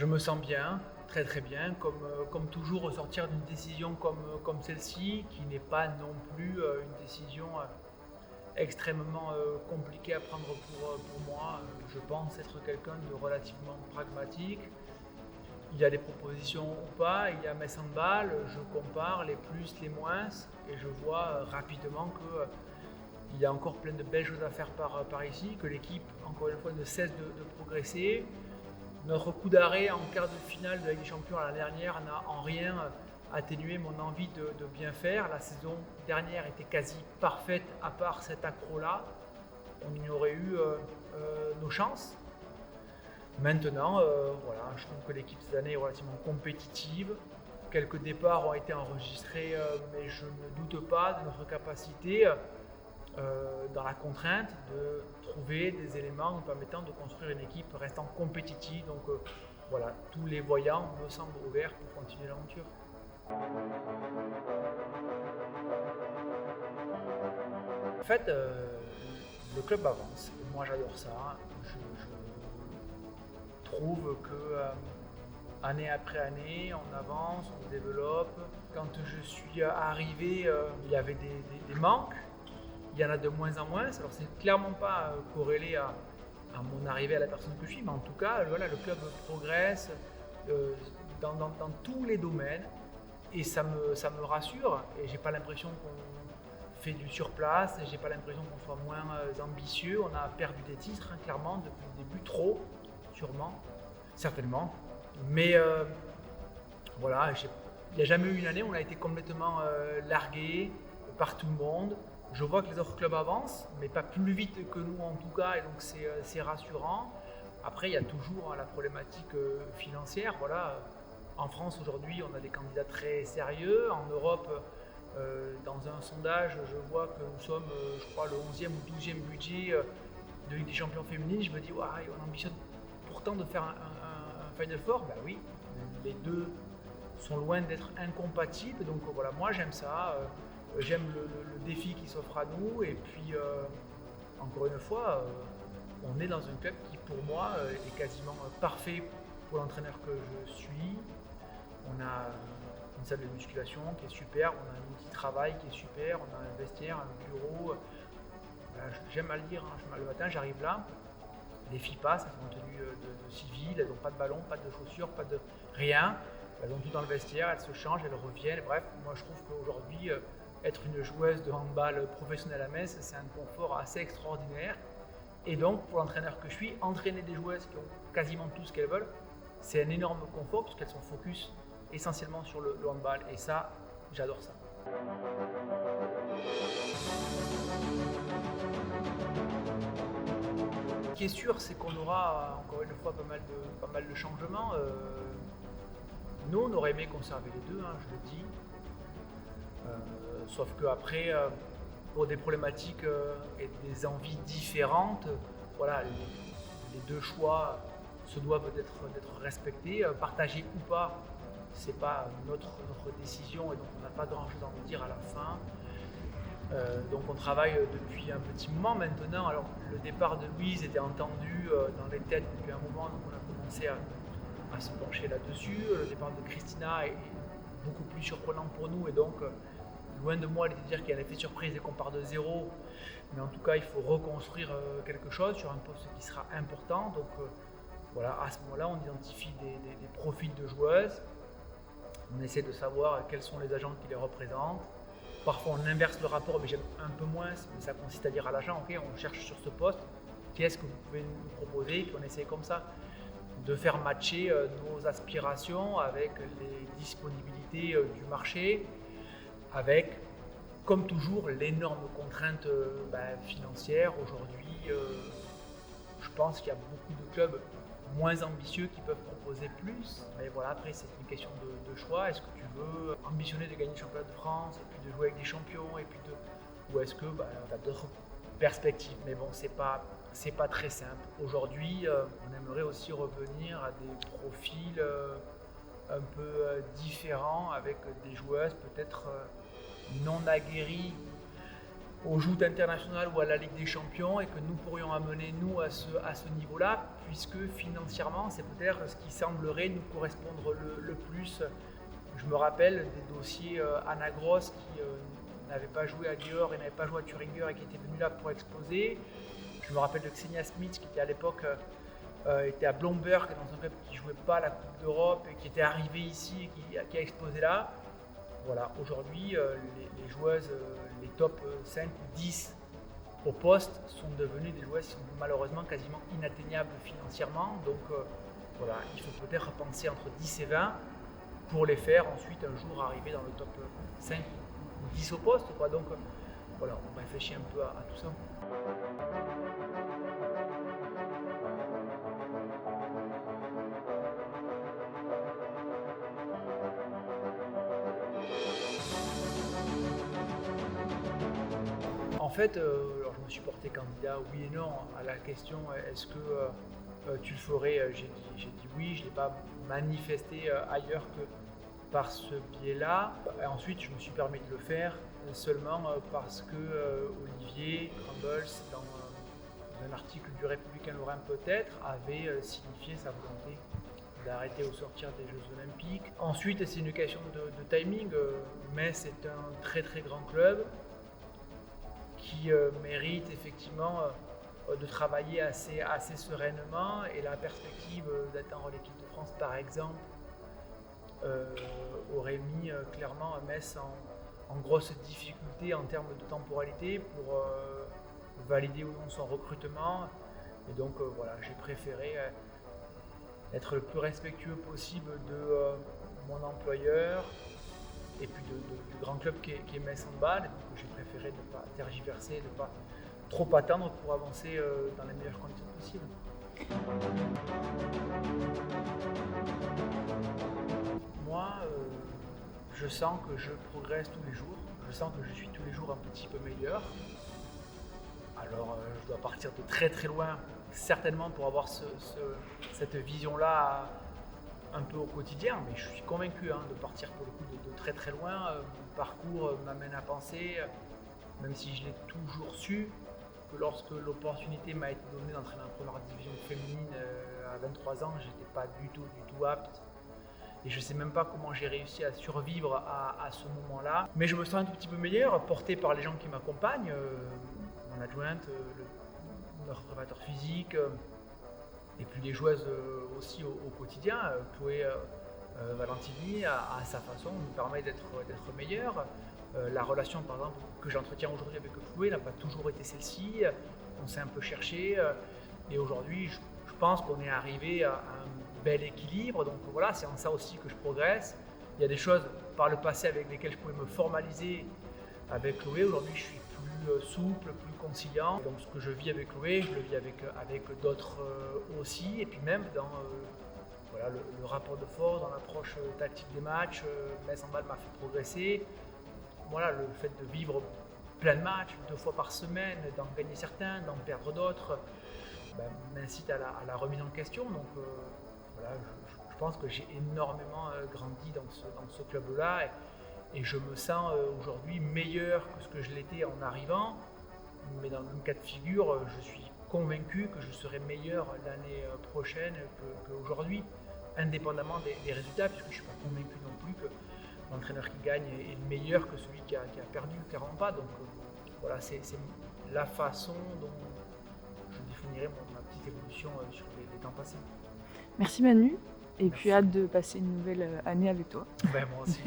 Je me sens bien, très très bien, comme toujours ressortir d'une décision comme celle-ci, qui n'est pas non plus une décision extrêmement compliquée à prendre pour moi. Je pense être quelqu'un de relativement pragmatique. Il y a des propositions ou pas, il y a mes handballs, je compare les plus, les moins, et je vois rapidement que il y a encore plein de belles choses à faire par ici, que l'équipe, encore une fois, ne cesse de progresser. Notre coup d'arrêt en quart de finale de la Ligue des Champions l'année dernière n'a en rien atténué mon envie de bien faire. La saison dernière était quasi parfaite, à part cet accro-là. On y aurait eu nos chances. Maintenant, voilà, je trouve que l'équipe cette année est relativement compétitive. Quelques départs ont été enregistrés, mais je ne doute pas de notre capacité, dans la contrainte, de trouver des éléments nous permettant de construire une équipe restant compétitive. Donc voilà, tous les voyants me semblent ouverts pour continuer l'aventure. En fait, le club avance. Moi, j'adore ça. Je trouve que année après année, on avance, on se développe. Quand je suis arrivé, il y avait des manques. Il y en a de moins en moins. Alors, c'est clairement pas corrélé à mon arrivée à la personne que je suis, mais en tout cas, voilà, le club progresse dans tous les domaines et ça me rassure. Et j'ai pas l'impression qu'on fait du surplace, j'ai pas l'impression qu'on soit moins ambitieux. On a perdu des titres, hein, clairement, depuis le début, trop, sûrement, certainement. Mais voilà, il n'y a jamais eu une année où on a été complètement largué par tout le monde. Je vois que les autres clubs avancent, mais pas plus vite que nous en tout cas, et donc c'est rassurant. Après, il y a toujours la problématique financière. Voilà. En France aujourd'hui, on a des candidats très sérieux. En Europe, dans un sondage, je vois que nous sommes, je crois, le 11e ou 12e budget de Ligue des Champions féminines. Je me dis, on ambitionne pourtant de faire un Final Four. Ben oui, les deux sont loin d'être incompatibles. Donc voilà, moi j'aime ça. J'aime le défi qui s'offre à nous. Et puis, encore une fois, on est dans un club qui, pour moi, est quasiment parfait pour l'entraîneur que je suis. On a une salle de musculation qui est super, on a un outil de travail qui est super, on a un vestiaire, un bureau. Voilà, j'aime à le dire, hein. Le matin, j'arrive là, les filles passent, elles sont en tenue de civil, elles n'ont pas de ballon, pas de chaussures, pas de rien. Elles ont tout dans le vestiaire, elles se changent, elles reviennent. Bref, moi je trouve qu'aujourd'hui, être une joueuse de handball professionnelle à Metz, c'est un confort assez extraordinaire. Et donc, pour l'entraîneur que je suis, entraîner des joueuses qui ont quasiment tout ce qu'elles veulent, c'est un énorme confort puisqu'elles sont focus essentiellement sur le handball. Et ça, j'adore ça. Ce qui est sûr, c'est qu'on aura encore une fois pas mal de changements. Nous, on aurait aimé conserver les deux, hein, je le dis. Sauf qu'après, pour des problématiques et des envies différentes, voilà, les deux choix se doivent d'être respectés, partagés ou pas. C'est pas notre décision et donc on n'a pas grand chose à en dire à la fin. Donc on travaille depuis un petit moment maintenant. Alors le départ de Louise était entendu dans les têtes depuis un moment, donc on a commencé à se pencher là-dessus. Le départ de Christina est beaucoup plus surprenant pour nous et donc loin de moi l'idée de dire qu'il y a un effet surprise et qu'on part de zéro, mais en tout cas il faut reconstruire quelque chose sur un poste qui sera important. Donc voilà, à ce moment-là on identifie des profils de joueuses, on essaie de savoir quels sont les agents qui les représentent. Parfois on inverse le rapport, mais j'aime un peu moins, mais ça consiste à dire à l'agent, ok, on cherche sur ce poste, qu'est-ce que vous pouvez nous proposer, et puis on essaie comme ça de faire matcher nos aspirations avec les disponibilités du marché, avec, comme toujours, l'énorme contrainte financière. Aujourd'hui, je pense qu'il y a beaucoup de clubs moins ambitieux qui peuvent proposer plus. Mais voilà, après, c'est une question de choix. Est-ce que tu veux ambitionner de gagner le championnat de France et puis de jouer avec des champions ou est-ce que tu as d'autres perspectives? Mais bon, c'est pas très simple. Aujourd'hui, on aimerait aussi revenir à des profils un peu différents avec des joueuses peut-être non aguerries aux joutes internationales ou à la Ligue des Champions et que nous pourrions amener nous à ce niveau-là, puisque financièrement c'est peut-être ce qui semblerait nous correspondre le plus. Je me rappelle des dossiers Anna Gross qui n'avait pas joué à Dior et n'avait pas joué à Thüringer et qui était venu là pour exposer. Je me rappelle de Xenia Smith qui était à l'époque était à Blomberg dans un club qui ne jouait pas la Coupe d'Europe et qui était arrivé ici et qui a explosé là. Voilà, aujourd'hui, les joueuses, les top 5 ou 10 au poste sont devenues des joueuses qui sont malheureusement quasiment inatteignables financièrement. Donc voilà, il faut peut-être penser entre 10 et 20 pour les faire ensuite un jour arriver dans le top 5 ou 10 au poste, quoi. Donc voilà, on réfléchit un peu à tout ça. En fait, alors je me suis porté candidat oui et non à la question est-ce que tu le ferais. J'ai dit oui, je ne l'ai pas manifesté ailleurs que par ce biais-là. Et ensuite, je me suis permis de le faire seulement parce que Olivier Crumbles, dans un article du Républicain Lorrain peut-être, avait signifié sa volonté d'arrêter au sortir des Jeux Olympiques. Ensuite, c'est une question de timing, mais c'est un très très grand club qui mérite effectivement de travailler assez sereinement, et la perspective d'atteindre l'équipe de France par exemple aurait mis clairement Metz en grosse difficulté en termes de temporalité pour valider ou non son recrutement. Et donc voilà, j'ai préféré être le plus respectueux possible de mon employeur et puis du grand club qui est Metz Handball. Donc j'ai préféré ne pas tergiverser, ne pas trop attendre pour avancer dans les meilleures conditions possibles. Moi, je sens que je progresse tous les jours. Je sens que je suis tous les jours un petit peu meilleur. Alors je dois partir de très très loin, certainement pour avoir cette vision-là un peu au quotidien, mais je suis convaincu de partir pour le coup de très très loin. Mon parcours m'amène à penser, même si je l'ai toujours su, que lorsque l'opportunité m'a été donnée d'entraîner en première division féminine à 23 ans, j'étais pas du tout apte. Et je ne sais même pas comment j'ai réussi à survivre à ce moment-là. Mais je me sens un tout petit peu meilleur, porté par les gens qui m'accompagnent, mon adjointe, notre préparateur physique, et puis les joueuses aussi au quotidien. Chloé Valentini, à sa façon, nous permet d'être meilleur. La relation, par exemple, que j'entretiens aujourd'hui avec Chloé n'a pas toujours été celle-ci. On s'est un peu cherché. Et aujourd'hui, je pense qu'on est arrivé à un bel équilibre. Donc voilà, c'est en ça aussi que je progresse. Il y a des choses par le passé avec lesquelles je pouvais me formaliser avec Chloé. Aujourd'hui, je suis plus souple, plus conciliant. Et donc ce que je vis avec Chloé, je le vis avec d'autres aussi. Et puis même dans voilà, le rapport de force, dans l'approche tactique des matchs, Metz Handball m'a fait progresser. Voilà, le fait de vivre plein de matchs 2 fois par semaine, d'en gagner certains, d'en perdre d'autres, m'incite à la remise en question. Donc voilà, je pense que j'ai énormément grandi dans ce club-là, et je me sens aujourd'hui meilleur que ce que je l'étais en arrivant. Mais dans le même cas de figure, je suis convaincu que je serai meilleur l'année prochaine qu'aujourd'hui, indépendamment des résultats, puisque je ne suis pas convaincu non plus que l'entraîneur qui gagne est meilleur que celui qui a perdu, clairement pas. Donc voilà, c'est la façon dont je définirai ma petite évolution sur les temps passés. Merci Manu, et puis hâte de passer une nouvelle année avec toi. Moi aussi.